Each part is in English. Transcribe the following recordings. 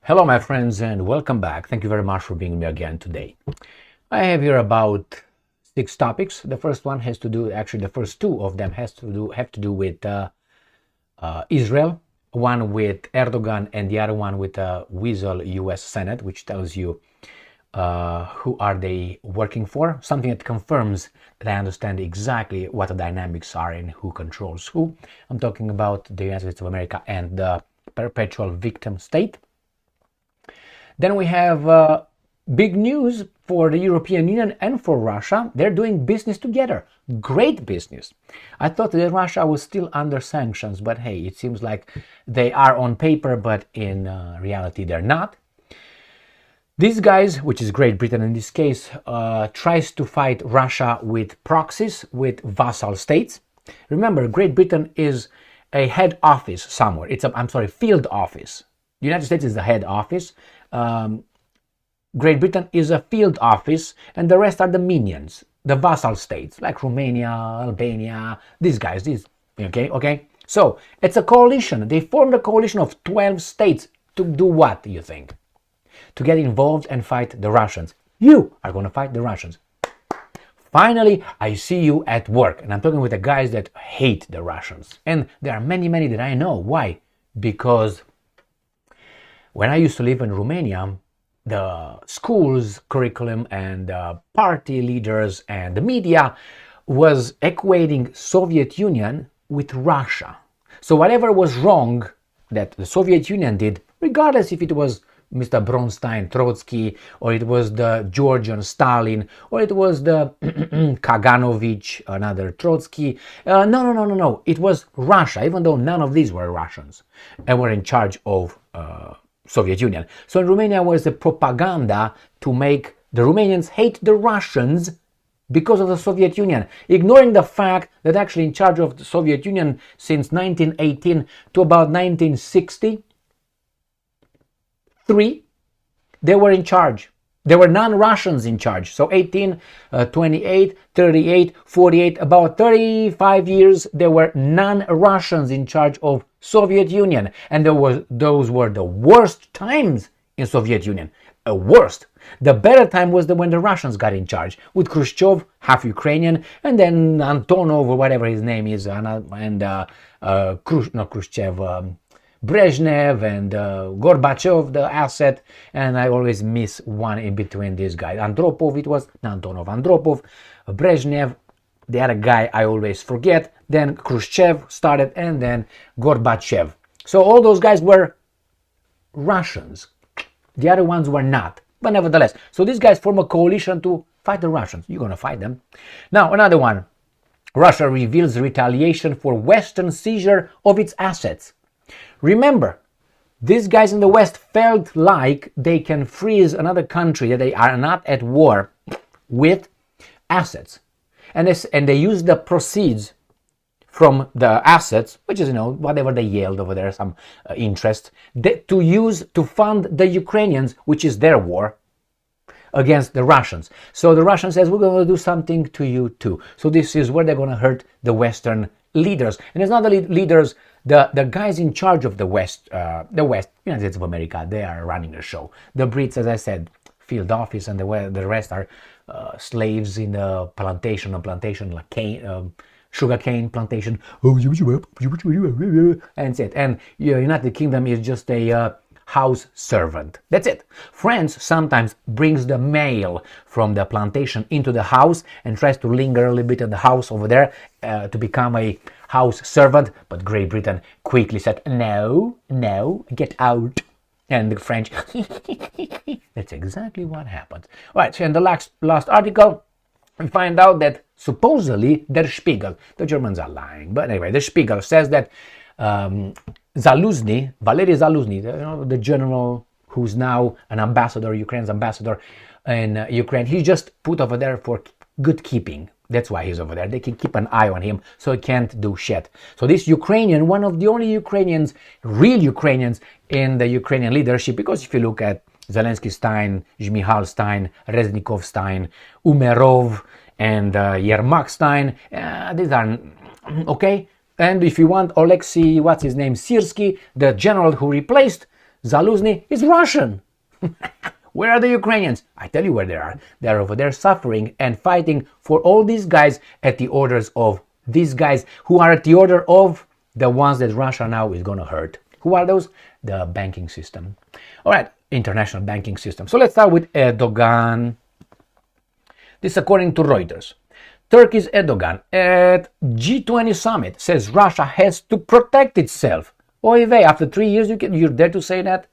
Hello my friends and welcome back. Thank you very much for being with me again today. I have here about 6 topics. The first one has to do, actually the first 2 of them have to do with Israel, one with Erdogan and the other one with Weasel US Senate, which tells you who are they working for, something that confirms that I understand exactly what the dynamics are and who controls who. I'm talking about the United States of America and the perpetual victim state. Then we have big news for the European Union and for Russia. They're doing business together. Great business. I thought that Russia was still under sanctions, but hey, it seems like they are on paper, but in reality they're not. These guys, which is Great Britain in this case, tries to fight Russia with proxies, with vassal states. Remember, Great Britain is a head office somewhere. It's a, field office. The United States is the head office. Great Britain is a field office, and the rest are the minions, the vassal states like Romania, Albania, these guys. Okay. So it's a coalition. They formed a coalition of 12 states to do what? Do you think? To get involved and fight the Russians. You are going to fight the Russians. Finally, I see you at work, and I'm talking with the guys that hate the Russians, and there are many that I know. Why? Because when I used to live in Romania, the school's curriculum and party leaders and the media was equating Soviet Union with Russia. So whatever was wrong that the Soviet Union did, regardless if it was Mr. Bronstein, Trotsky, or it was the Georgian Stalin, or it was the Kaganovich, another Trotsky. No. It was Russia, even though none of these were Russians and were in charge of Soviet Union. So in Romania was the propaganda to make the Romanians hate the Russians because of the Soviet Union, ignoring the fact that actually in charge of the Soviet Union since 1918 to about 1963, they were in charge. There were non-Russians in charge. So 18, 28, 38, 48, about 35 years, there were non-Russians in charge of Soviet Union. And those were the worst times in Soviet Union. Worst. The better time was when the Russians got in charge, with Khrushchev, half Ukrainian, and then Antonov, or whatever his name is, and Khrushchev, Brezhnev and Gorbachev, the asset, and I always miss one in between these guys. Andropov, it was Antonov, Andropov, Brezhnev, the other guy I always forget. Then Khrushchev started, and then Gorbachev. So all those guys were Russians. The other ones were not, but nevertheless. So these guys form a coalition to fight the Russians. You're gonna fight them. Now another one. Russia reveals retaliation for Western seizure of its assets. Remember, these guys in the West felt like they can freeze another country that they are not at war with assets. And they use the proceeds from the assets, which is, whatever they yield over there, some interest, to use to fund the Ukrainians, which is their war, against the Russians. So the Russian says, we're going to do something to you too. So this is where they're going to hurt the Western leaders. And it's not the leaders, the guys in charge of the West, United States of America, they are running the show. The Brits, as I said, field office, and the rest are slaves in the plantation, like cane, sugar cane plantation. And that's it. And United Kingdom is just a house servant. That's it. France sometimes brings the mail from the plantation into the house and tries to linger a little bit in the house over there to become a house servant, but Great Britain quickly said, no, get out. And the French, that's exactly what happened. All right, so in the last article, we find out that supposedly Der Spiegel, the Germans are lying, but anyway, Der Spiegel says that Valery Zaluzny, the general who's now an ambassador, Ukraine's ambassador in Ukraine, he's just put over there for good keeping. That's why he's over there. They can keep an eye on him so he can't do shit. So this Ukrainian, one of the only Ukrainians, real Ukrainians in the Ukrainian leadership, because if you look at Zelensky Stein, Zhmyhal Stein, Reznikov Stein, Umerov, and Yermak Stein, these are okay. And if you want Alexei, what's his name, Sirsky, the general who replaced Zaluzny is Russian. Where are the Ukrainians? I tell you where they are. They're over there suffering and fighting for all these guys at the orders of these guys who are at the order of the ones that Russia now is going to hurt. Who are those? The banking system. All right, international banking system. So let's start with Erdogan. This according to Reuters. Turkey's Erdogan at G20 summit says Russia has to protect itself. Oy vey, after 3 years you're there to say that?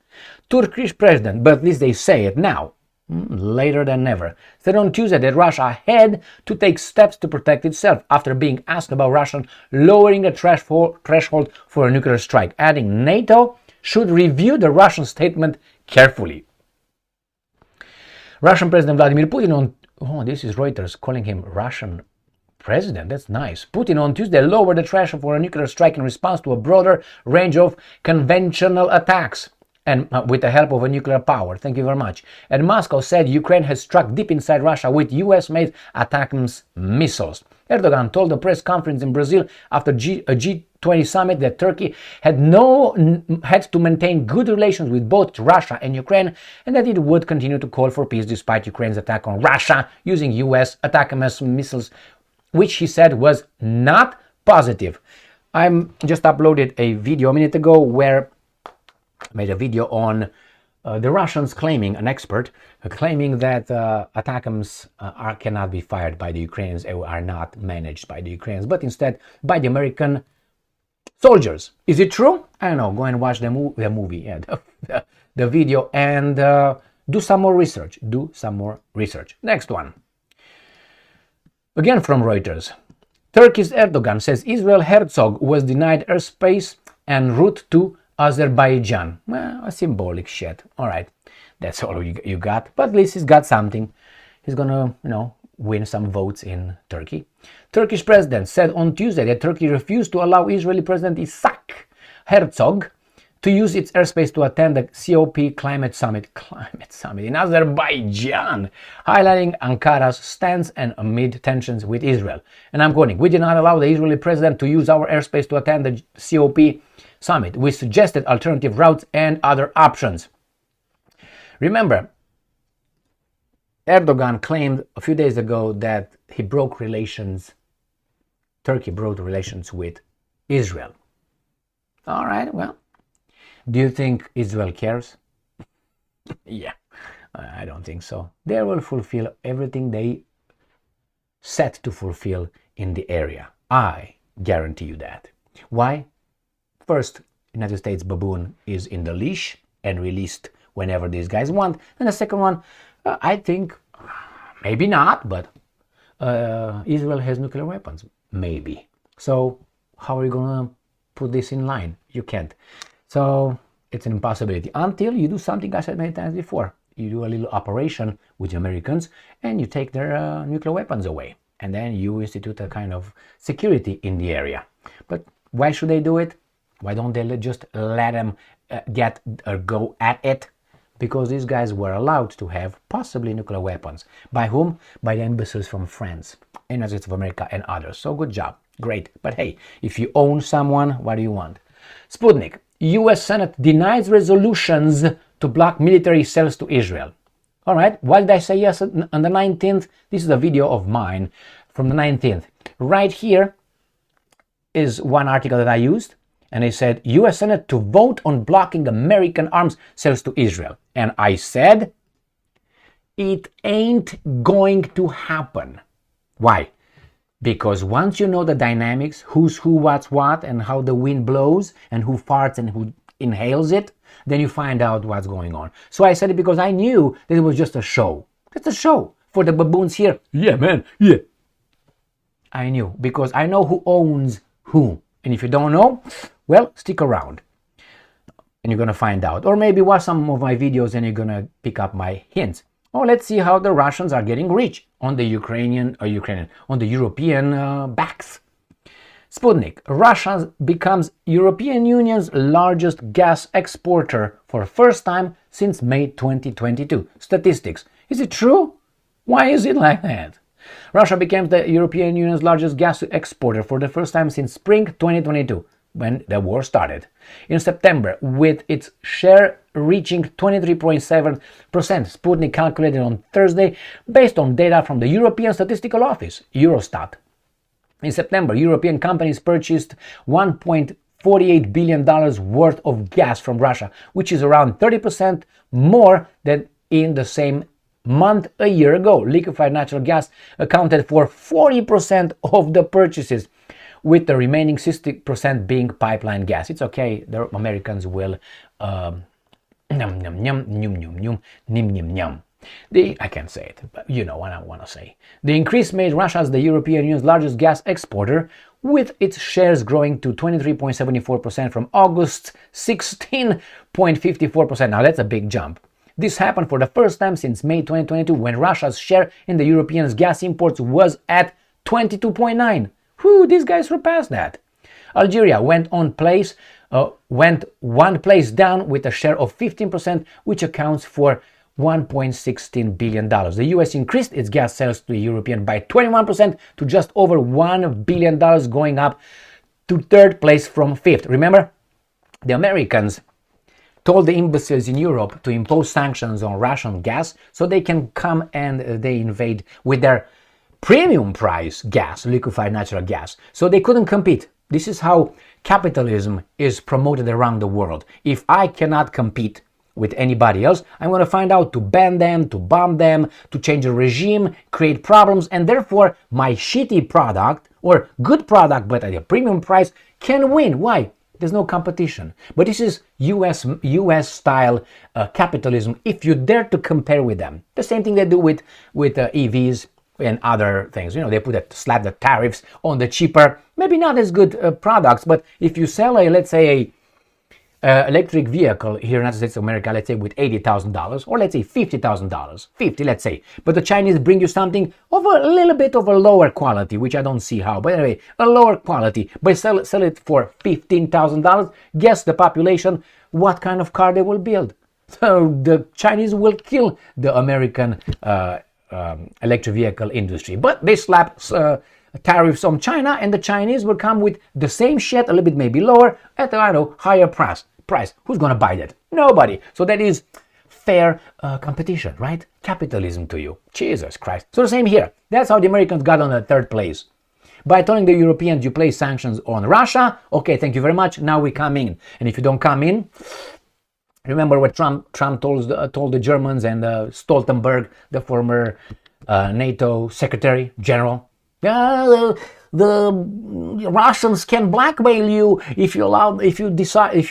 Turkish president, but at least they say it now, later than never, said on Tuesday that Russia had to take steps to protect itself after being asked about Russia lowering the threshold for a nuclear strike, adding NATO should review the Russian statement carefully. Russian President Vladimir Putin this is Reuters calling him Russian president, that's nice. Putin on Tuesday lowered the threshold for a nuclear strike in response to a broader range of conventional attacks and with the help of a nuclear power. Thank you very much. And Moscow said Ukraine has struck deep inside Russia with US-made ATACMS missiles. Erdogan told a press conference in Brazil after a G20 summit that Turkey had to maintain good relations with both Russia and Ukraine, and that it would continue to call for peace despite Ukraine's attack on Russia using US ATACMS missiles, which he said was not positive. I just uploaded a video a minute ago where I made a video on the Russians claiming, an expert claiming that ATACMS cannot be fired by the Ukrainians, are not managed by the Ukrainians, but instead by the American soldiers. Is it true? I don't know. Go and watch the movie, yeah, the video, and do some more research. Next one. Again from Reuters. Turkey's Erdogan says Israel Herzog was denied airspace en route to Azerbaijan. Well, a symbolic shit. All right, that's all you got. But at least he's got something. He's gonna, win some votes in Turkey. Turkish president said on Tuesday that Turkey refused to allow Israeli President Isaac Herzog to use its airspace to attend the COP climate summit in Azerbaijan, highlighting Ankara's stance and amid tensions with Israel. And I'm quoting, "We did not allow the Israeli president to use our airspace to attend the COP summit. We suggested alternative routes and other options." Remember, Erdogan claimed a few days ago that Turkey broke relations with Israel. All right, well, do you think Israel cares? Yeah, I don't think so. They will fulfill everything they set to fulfill in the area. I guarantee you that. Why? First, United States baboon is in the leash and released whenever these guys want. And the second one, I think, maybe not, but Israel has nuclear weapons. Maybe. So how are you going to put this in line? You can't. So it's an impossibility until you do something I said many times before. You do a little operation with the Americans and you take their nuclear weapons away. And then you institute a kind of security in the area. But why should they do it? Why don't they just let them go at it? Because these guys were allowed to have possibly nuclear weapons. By whom? By the embassies from France, United States of America, and others. So good job. Great. But hey, if you own someone, what do you want? Sputnik. US Senate denies resolutions to block military sales to Israel. All right. Why did I say yes on the 19th? This is a video of mine from the 19th. Right here is one article that I used. And they said, US Senate to vote on blocking American arms sales to Israel. And I said, it ain't going to happen. Why? Because once you know the dynamics, who's who, what's what, and how the wind blows, and who farts and who inhales it, then you find out what's going on. So I said it because I knew that it was just a show. It's a show for the baboons here. Yeah, man, yeah. I knew, because I know who owns who. And if you don't know, well, stick around and you're going to find out. Or maybe watch some of my videos and you're going to pick up my hints. Oh, let's see how the Russians are getting rich on the on the European backs. Sputnik. Russia becomes European Union's largest gas exporter for the first time since May 2022. Statistics. Is it true? Why is it like that? Russia became the European Union's largest gas exporter for the first time since spring 2022. when the war started. In September, with its share reaching 23.7%, Sputnik calculated on Thursday based on data from the European Statistical Office, Eurostat. In September, European companies purchased $1.48 billion worth of gas from Russia, which is around 30% more than in the same month a year ago. Liquefied natural gas accounted for 40% of the purchases, with the remaining 60% being pipeline gas. It's okay, the Americans will I can't say it, but you know what I want to say. The increase made Russia the European Union's largest gas exporter, with its shares growing to 23.74% from August's 16.54%. Now that's a big jump. This happened for the first time since May 2022, when Russia's share in the European gas imports was at 22.9%. Whew, these guys surpassed that. Algeria went one place down with a share of 15%, which accounts for $1.16 billion. The US increased its gas sales to the European by 21% to just over $1 billion, going up to third place from fifth. Remember, the Americans told the imbeciles in Europe to impose sanctions on Russian gas so they can come and they invade with their premium price gas, liquefied natural gas. So they couldn't compete. This is how capitalism is promoted around the world. If I cannot compete with anybody else, I'm going to find out to ban them, to bomb them, to change the regime, create problems, and therefore my shitty product or good product but at a premium price can win. Why? There's no competition. But this is US style capitalism if you dare to compare with them. The same thing they do with EVs and other things. You know, they slap the tariffs on the cheaper, maybe not as good products, but if you sell let's say a electric vehicle here in the United States of America, let's say with $80,000, or let's say $50,000, 50, let's say, but the Chinese bring you something of a little bit of a lower quality, which I don't see how, but anyway, a lower quality, but sell it for $15,000, guess the population, what kind of car they will build. So the Chinese will kill the American electric vehicle industry, but they slap tariffs on China, and the Chinese will come with the same shit, a little bit maybe lower, at a higher price. Who's gonna buy that? Nobody. So that is fair competition, right? Capitalism to you. Jesus Christ. So the same here. That's how the Americans got on the third place. By telling the Europeans you place sanctions on Russia, okay, thank you very much, now we come in. And if you don't come in, remember what Trump told the Germans and Stoltenberg, the former NATO Secretary General. The Russians can blackmail you if you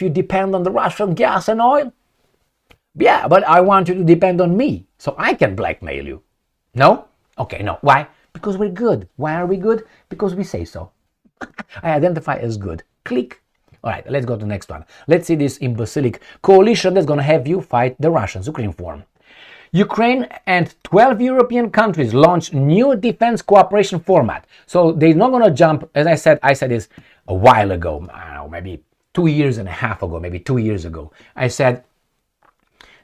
depend on the Russian gas and oil. Yeah, but I want you to depend on me, so I can blackmail you. No? Okay, no. Why? Because we're good. Why are we good? Because we say so. I identify as good. Click. All right, let's go to the next one. Let's see this imbecilic coalition that's going to have you fight the Russians. Ukraine form. Ukraine and 12 European countries launch new defense cooperation format. So they're not going to jump, as I said this a while ago, I don't know, maybe 2 years and a half ago, maybe 2 years ago. I said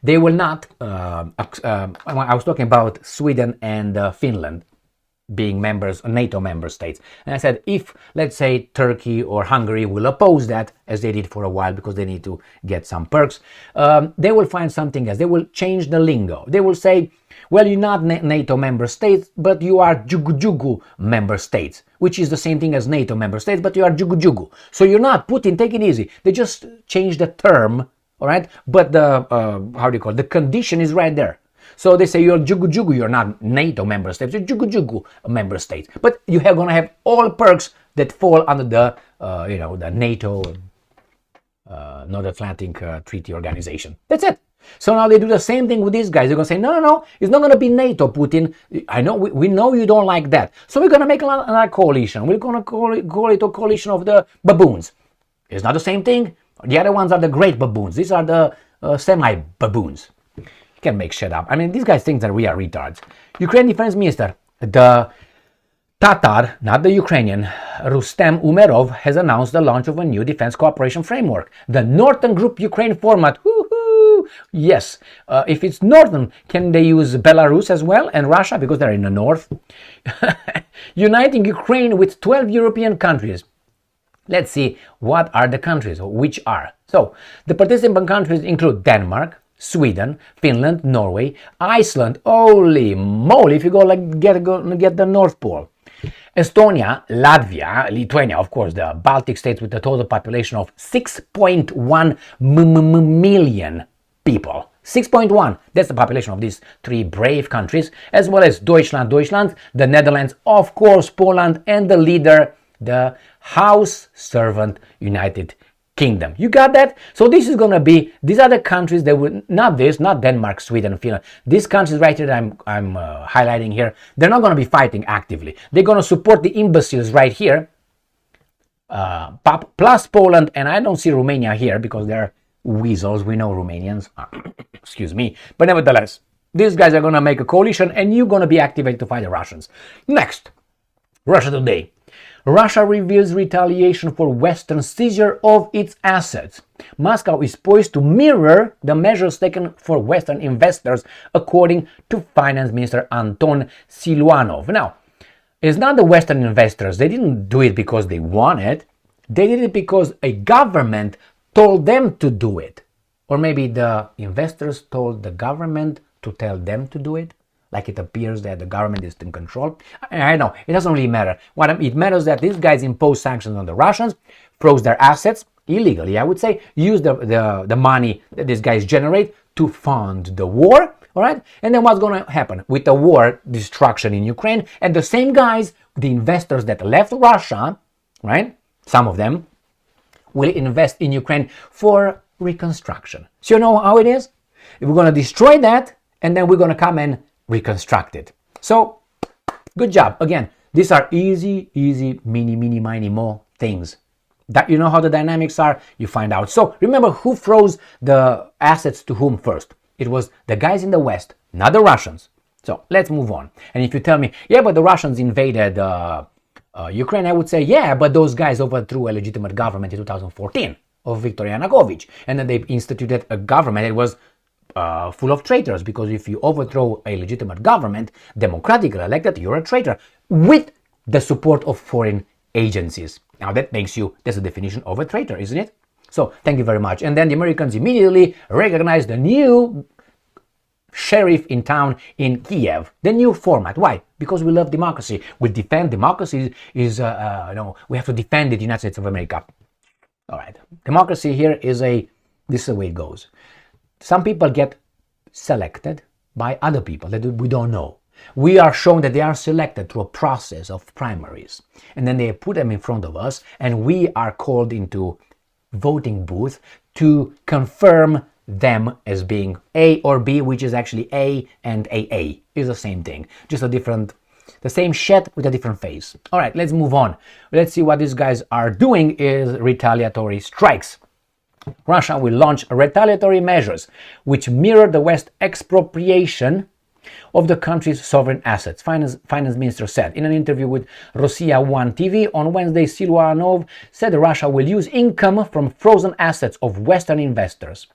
they will not, I was talking about Sweden and Finland being NATO member states. And I said, if, let's say, Turkey or Hungary will oppose that, as they did for a while because they need to get some perks, they will find something else. They will change the lingo. They will say, well, you're not NATO member states, but you are Jugu member states, which is the same thing as NATO member states, but you are Jugu. So you're not Putin, take it easy. They just changed the term, all right? But the condition is right there. So they say you're Jugu, you're not NATO member states, you're Jugu member states. But you are going to have all perks that fall under the NATO, North Atlantic Treaty Organization. That's it. So now they do the same thing with these guys. They're going to say, no, it's not going to be NATO, Putin. I know, we know you don't like that. So we're going to make another coalition. We're going to call it a coalition of the baboons. It's not the same thing. The other ones are the great baboons. These are the semi-baboons. You can make shit up. I mean, these guys think that we are retards. Ukraine Defense Minister, the Tatar, not the Ukrainian, Rustem Umerov, has announced the launch of a new defense cooperation framework. The Northern Group Ukraine format. Woohoo! Yes. If it's Northern, can they use Belarus as well and Russia because they're in the north? Uniting Ukraine with 12 European countries. Let's see what are the countries, or which are. So, the participant countries include Denmark, Sweden, Finland, Norway, Iceland. Holy moly, if you go like get the North Pole. Estonia, Latvia, Lithuania, of course, the Baltic states with a total population of 6.1 million people. 6.1, that's the population of these three brave countries, as well as Deutschland, the Netherlands, of course, Poland, and the leader, the House Servant United Kingdom. You got that? So this is going to be, these are the countries that will, not Denmark, Sweden, Finland. These countries right here that I'm highlighting here, they're not going to be fighting actively. They're going to support the imbeciles right here, plus Poland, and I don't see Romania here because they're weasels. We know Romanians. Excuse me. But nevertheless, these guys are going to make a coalition and you're going to be activated to fight the Russians. Next, Russia Today. Russia reveals retaliation for Western seizure of its assets. Moscow is poised to mirror the measures taken for Western investors, according to Finance Minister Anton Siluanov. Now, it's not the Western investors. They didn't do it because they wanted. They did it because a government told them to do it. Or maybe the investors told the government to tell them to do it. Like it appears that the government is in control. I know, it doesn't really matter. It matters that these guys impose sanctions on the Russians, froze their assets, illegally I would say, use the money that these guys generate to fund the war, all right? And then what's going to happen? With the war, destruction in Ukraine, and the same guys, the investors that left Russia, right? Some of them will invest in Ukraine for reconstruction. So you know how it is? We're going to destroy that, and then we're going to come and reconstruct it. So, good job. Again, these are easy, mini, mo things. That you know how the dynamics are, you find out. So, remember who froze the assets to whom first? It was the guys in the West, not the Russians. So, let's move on. And if you tell me, yeah, but the Russians invaded Ukraine, I would say, yeah, but those guys overthrew a legitimate government in 2014 of Viktor Yanukovych. And then they instituted a government that was full of traitors, because if you overthrow a legitimate government, democratically elected, you're a traitor with the support of foreign agencies. Now that's the definition of a traitor, isn't it? So thank you very much. And then the Americans immediately recognized the new sheriff in town in Kiev, the new format. Why? Because we love democracy. We defend democracy. We have to defend the United States of America. All right. Democracy here this is the way it goes. Some people get selected by other people that we don't know. We are shown that they are selected through a process of primaries. And then they put them in front of us and we are called into voting booth to confirm them as being A or B, which is actually A and AA. It's the same thing. Just the same shit with a different face. All right, let's move on. Let's see what these guys are doing is retaliatory strikes. Russia will launch retaliatory measures which mirror the West's expropriation of the country's sovereign assets, finance minister said. In an interview with Rossiya 1 TV on Wednesday, Siluanov said Russia will use income from frozen assets of Western investors.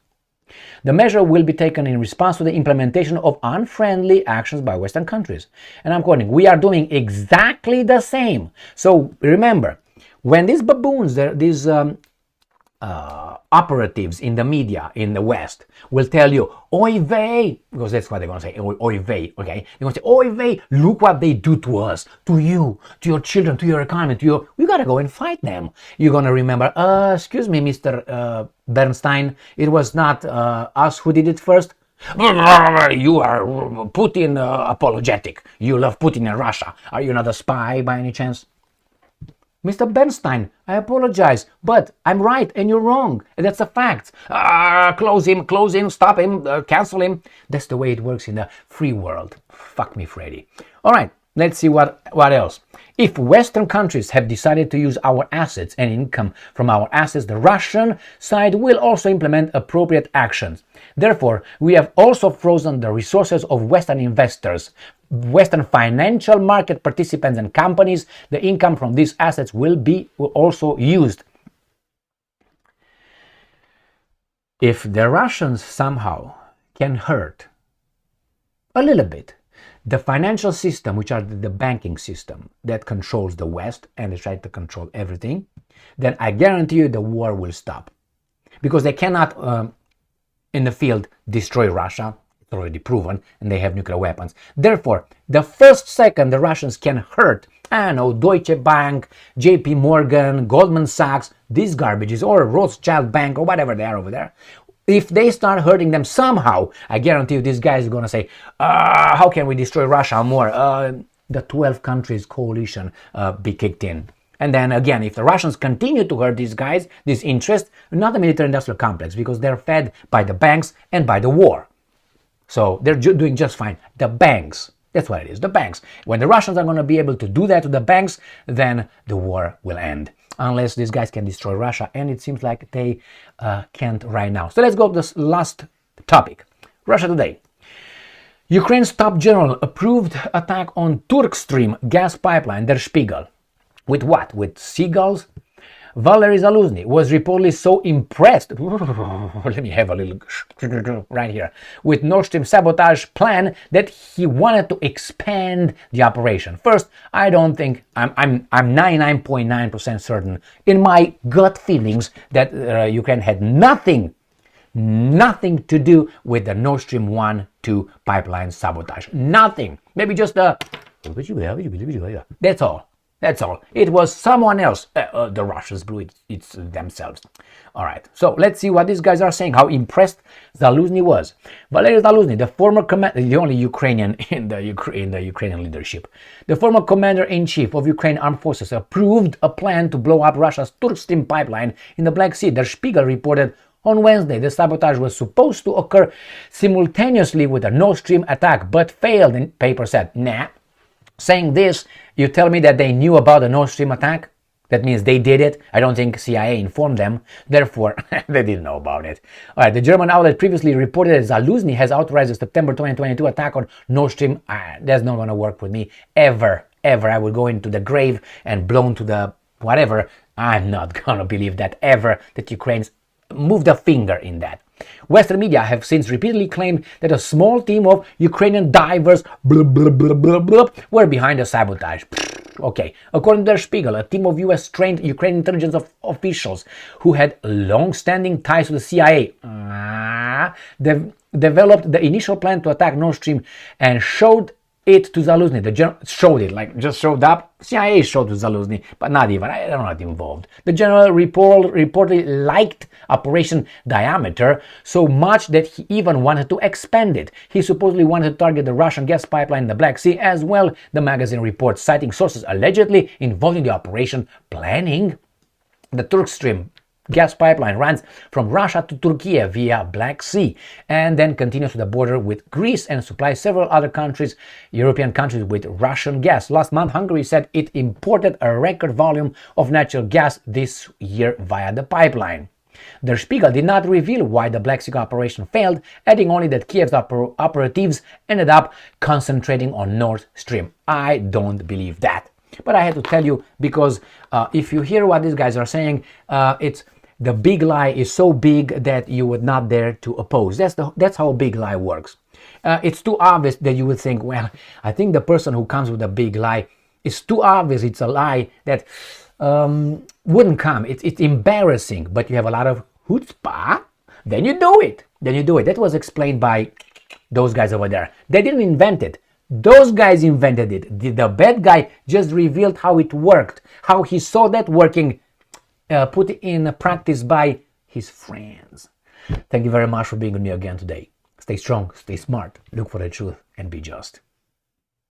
The measure will be taken in response to the implementation of unfriendly actions by Western countries. And I'm quoting, we are doing exactly the same. So remember, when these baboons, these operatives in the media in the West will tell you, oy vey, because that's what they're going to say, oy vey, okay? They're going to say, oy vey, look what they do to us, to you, to your children, to your economy, we got to go and fight them. You're going to remember, excuse me, Mr. Bernstein, it was not us who did it first. You are Putin apologetic. You love Putin in Russia. Are you not a spy by any chance? Mr. Bernstein, I apologize, but I'm right and you're wrong. That's a fact. Close him, stop him, cancel him. That's the way it works in the free world. Fuck me, Freddy. All right, let's see what else. If Western countries have decided to use our assets and income from our assets, the Russian side will also implement appropriate actions. Therefore, we have also frozen the resources of Western investors, Western financial market participants and companies. The income from these assets will also used. If the Russians somehow can hurt a little bit The financial system, which are the banking system that controls the West and they try to control everything, then I guarantee you the war will stop. Because they cannot, in the field, destroy Russia. It's already proven, and they have nuclear weapons. Therefore, the first second the Russians can hurt, I don't know, Deutsche Bank, JP Morgan, Goldman Sachs, these garbages, or Rothschild Bank, or whatever they are over there, if they start hurting them somehow, I guarantee you this guy is going to say, how can we destroy Russia more? The 12 countries coalition be kicked in. And then again, if the Russians continue to hurt these guys, this interest, not a military-industrial complex, because they're fed by the banks and by the war. So they're doing just fine. The banks, that's what it is, the banks. When the Russians are going to be able to do that to the banks, then the war will end. Unless these guys can destroy Russia, and it seems like they can't right now. So let's go to this last topic. Russia Today. Ukraine's top general approved attack on TurkStream gas pipeline, Der Spiegel. With what? With seagulls? Valery Zaluzny was reportedly so impressed, let me have a little right here, with Nord Stream sabotage plan that he wanted to expand the operation. First, I don't think, I'm 99.9% certain in my gut feelings that Ukraine had nothing to do with the Nord Stream 1-2 pipeline sabotage. Nothing. Maybe just that's all. That's all. It was someone else. The Russians blew it. It's themselves. All right. So let's see what these guys are saying. How impressed Zaluzny was. Valery Zaluzny, the former commander, the only Ukrainian in the Ukrainian leadership, the former commander-in-chief of Ukraine Armed Forces, approved a plan to blow up Russia's TurkStream pipeline in the Black Sea. Der Spiegel reported on Wednesday the sabotage was supposed to occur simultaneously with the Nord Stream attack, but failed. And paper said, nah. Saying this, you tell me that they knew about the Nord Stream attack? That means they did it. I don't think CIA informed them. Therefore, they didn't know about it. All right, the German outlet previously reported that Zaluzny has authorized the September 2022 attack on Nord Stream. That's not going to work with me. Ever. I will go into the grave and blown to the whatever. I'm not going to believe that ever, that Ukraine's moved a finger in that. Western media have since repeatedly claimed that a small team of Ukrainian divers were behind the sabotage. Okay, according to Der Spiegel, a team of US-trained Ukrainian intelligence officials who had long-standing ties to the CIA developed the initial plan to attack Nord Stream and showed it to Zaluzny. The general showed it, like just showed up. CIA showed to Zaluzny, but not even. I'm not involved. The general reportedly liked Operation Diameter so much that he even wanted to expand it. He supposedly wanted to target the Russian gas pipeline in the Black Sea as well, the magazine reports, citing sources allegedly involved in the operation planning. The TurkStream gas pipeline runs from Russia to Turkey via Black Sea and then continues to the border with Greece and supplies several other countries, European countries, with Russian gas. Last month, Hungary said it imported a record volume of natural gas this year via the pipeline. Der Spiegel did not reveal why the Black Sea operation failed, adding only that Kiev's operatives ended up concentrating on Nord Stream. I don't believe that. But I had to tell you because if you hear what these guys are saying, it's the big lie is so big that you would not dare to oppose. That's how a big lie works. It's too obvious that you would think, well, I think the person who comes with a big lie is too obvious. It's a lie that wouldn't come. It's embarrassing, but you have a lot of chutzpah. Then you do it. That was explained by those guys over there. They didn't invent it. Those guys invented it. The bad guy just revealed how it worked, how he saw that working, put in practice by his friends. Thank you very much for being with me again today. Stay strong, stay smart, look for the truth, and be just.